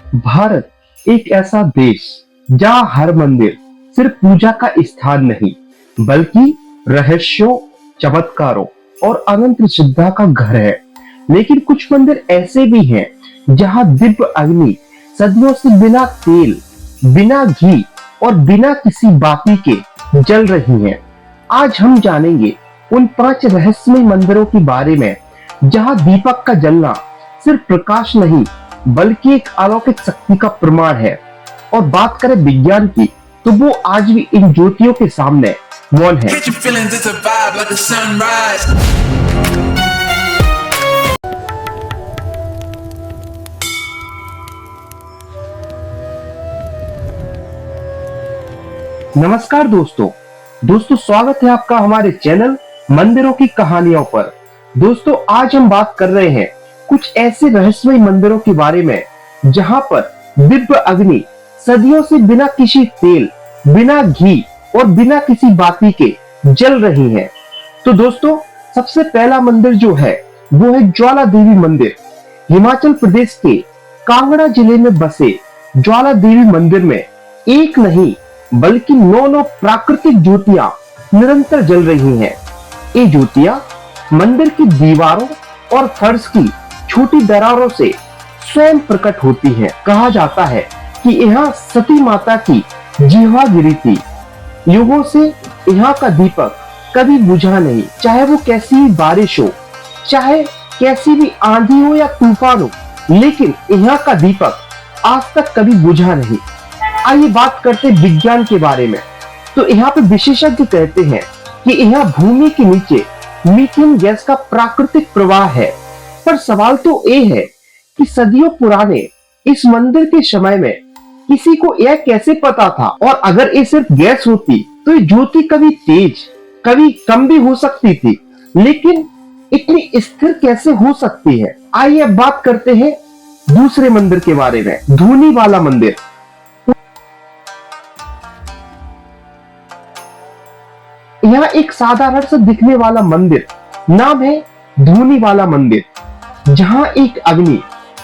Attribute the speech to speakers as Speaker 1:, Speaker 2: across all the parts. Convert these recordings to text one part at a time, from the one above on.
Speaker 1: भारत एक ऐसा देश जहां हर मंदिर सिर्फ पूजा का स्थान नहीं बल्कि रहस्यों, चमत्कारों और अनंत श्रद्धा का घर है। लेकिन कुछ मंदिर ऐसे भी हैं जहां दिव्य अग्नि सदियों से बिना तेल, बिना घी और बिना किसी बाती के जल रही है। आज हम जानेंगे उन 5 रहस्यमय मंदिरों के बारे में जहां दीपक का जलना सिर्फ प्रकाश नहीं बल्कि एक अलौकिक शक्ति का प्रमाण है। और बात करें विज्ञान की तो वो आज भी इन ज्योतियों के सामने मौन है।
Speaker 2: Get your feelings, it's a vibe like the sunrise.
Speaker 1: नमस्कार दोस्तों स्वागत है आपका हमारे चैनल मंदिरों की कहानियों पर। दोस्तों आज हम बात कर रहे हैं कुछ ऐसे रहस्यमय मंदिरों के बारे में जहां पर दिव्य अग्नि सदियों से बिना किसी तेल, बिना घी और बिना किसी बाती के जल रही है। तो दोस्तों सबसे पहला मंदिर जो है वो है ज्वाला देवी मंदिर। हिमाचल प्रदेश के कांगड़ा जिले में बसे ज्वाला देवी मंदिर में एक नहीं बल्कि 9 प्राकृतिक ज्योतियां निरंतर जल रही हैं। ये ज्योतियां मंदिर की दीवारों और फर्श की छोटी दरारों से स्वयं प्रकट होती हैं। कहा जाता है कि यहाँ सती माता की जिह्वा गिरी थी। युगों से यहाँ का दीपक कभी बुझा नहीं, चाहे वो कैसी भी बारिश हो, चाहे कैसी भी आंधी हो या तूफान हो, लेकिन यहाँ का दीपक आज तक कभी बुझा नहीं। आइए बात करते हैं विज्ञान के बारे में। तो यहाँ पे विशेषज्ञ कहते हैं कि यहाँ भूमि के नीचे मीथेन गैस का प्राकृतिक प्रवाह है। पर सवाल तो ये है कि सदियों पुराने इस मंदिर के समय में किसी को यह कैसे पता था, और अगर ये सिर्फ गैस होती तो ये ज्योति कभी तेज कभी कम भी हो सकती थी, लेकिन इतनी स्थिर कैसे हो सकती है। आइए अब बात करते हैं दूसरे मंदिर के बारे में, धूनी वाला मंदिर। यहाँ एक साधारण सा दिखने वाला मंदिर, नाम है धूनी वाला मंदिर, जहां एक अग्नि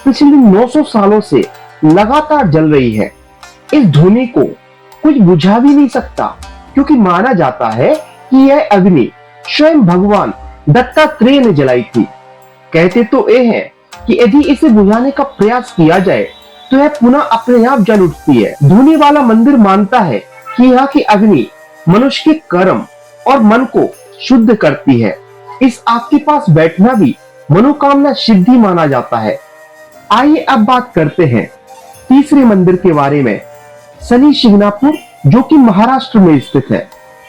Speaker 1: पिछले 900 सालों से लगातार जल रही है। इस धूनी को कुछ बुझा भी नहीं सकता, क्योंकि माना जाता है कि यह अग्नि स्वयं भगवान दत्तात्रेय ने जलाई थी। कहते तो ये है कि यदि इसे बुझाने का प्रयास किया जाए तो यह पुनः अपने आप जल उठती है। धूनी वाला मंदिर मानता है कि यहाँ की अग्नि मनुष्य के कर्म और मन को शुद्ध करती है। इस आग के पास बैठना भी मनोकामना सिद्धि माना जाता है। आइए अब बात करते हैं तीसरे मंदिर के बारे में, शनि शिंगणापुर, जो कि महाराष्ट्र में स्थित है।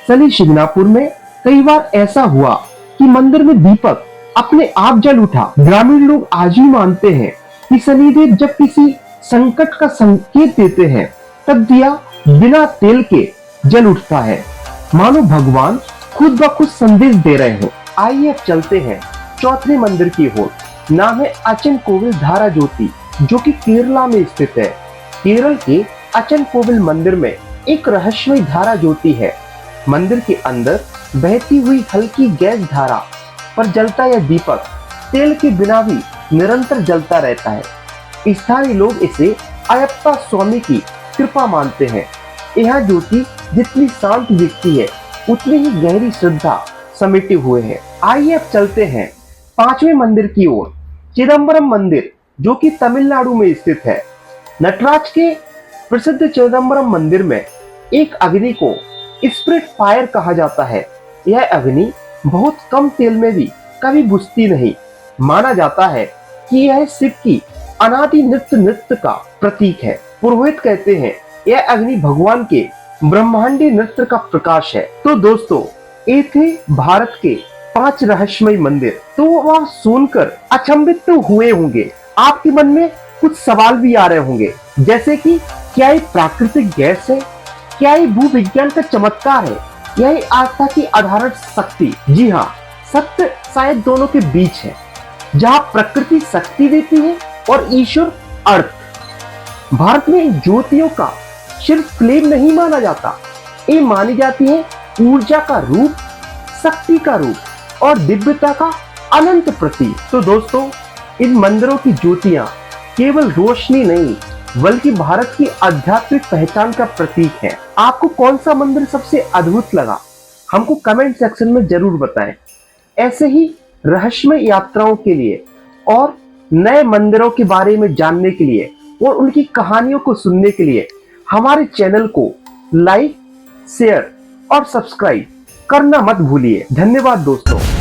Speaker 1: शनि शिंगणापुर में कई बार ऐसा हुआ कि मंदिर में दीपक अपने आप जल उठा। ग्रामीण लोग आज भी मानते हैं कि शनिदेव जब किसी संकट का संकेत देते हैं तब दिया बिना तेल के जल उठता है, मानो भगवान खुद ब खुद संदेश दे रहे हो। आइए अब चलते हैं चौथे मंदिर की ओर। नाम है अचन कोविल धारा ज्योति, जो कि केरला में स्थित है। केरल के अचन कोविल मंदिर में एक रहस्यमय धारा ज्योति है। मंदिर के अंदर बहती हुई हल्की गैस धारा पर जलता यह दीपक तेल के बिना भी निरंतर जलता रहता है। स्थानीय लोग इसे अयप्पा स्वामी की कृपा मानते हैं। यह ज्योति जितनी शांत दिखती है उतनी ही गहरी श्रद्धा समेटे हुए है। आइए अब चलते हैं पांचवें मंदिर की ओर, चिदम्बरम मंदिर, जो कि तमिलनाडु में स्थित है। नटराज के प्रसिद्ध चिदम्बरम मंदिर में एक अग्नि को स्पिरिट फायर कहा जाता है। यह अग्नि बहुत कम तेल में भी कभी बुझती नहीं। माना जाता है कि यह शिव की अनादि नृत्य का प्रतीक है। पुरोहित कहते हैं यह अग्नि भगवान के ब्रह्मांडी नृत्य का प्रकाश है। तो दोस्तों ये थे भारत के 5 रहस्यमय मंदिर। तो वह सुनकर अचंभित तो हुए होंगे, आपके मन में कुछ सवाल भी आ रहे होंगे, जैसे कि क्या ये प्राकृतिक गैस है, क्या ये भूविज्ञान का चमत्कार है, या ये आस्था की आधारण शक्ति। जी हाँ, सत्य शायद दोनों के बीच है, जहाँ प्रकृति शक्ति देती है और ईश्वर अर्थ। भारत में ज्योतियों का सिर्फ फ्लेम नहीं माना जाता, ये मानी जाती है ऊर्जा का रूप, शक्ति का रूप और दिव्यता का अनंत प्रतीक। तो दोस्तों इन मंदिरों की ज्योतियां केवल रोशनी नहीं बल्कि भारत की आध्यात्मिक पहचान का प्रतीक है। आपको कौन सा मंदिर सबसे अद्भुत लगा, हमको कमेंट सेक्शन में जरूर बताएं। ऐसे ही रहस्यमय यात्राओं के लिए और नए मंदिरों के बारे में जानने के लिए और उनकी कहानियों को सुनने के लिए हमारे चैनल को लाइक, शेयर और सब्सक्राइब करना मत भूलिए। धन्यवाद दोस्तों।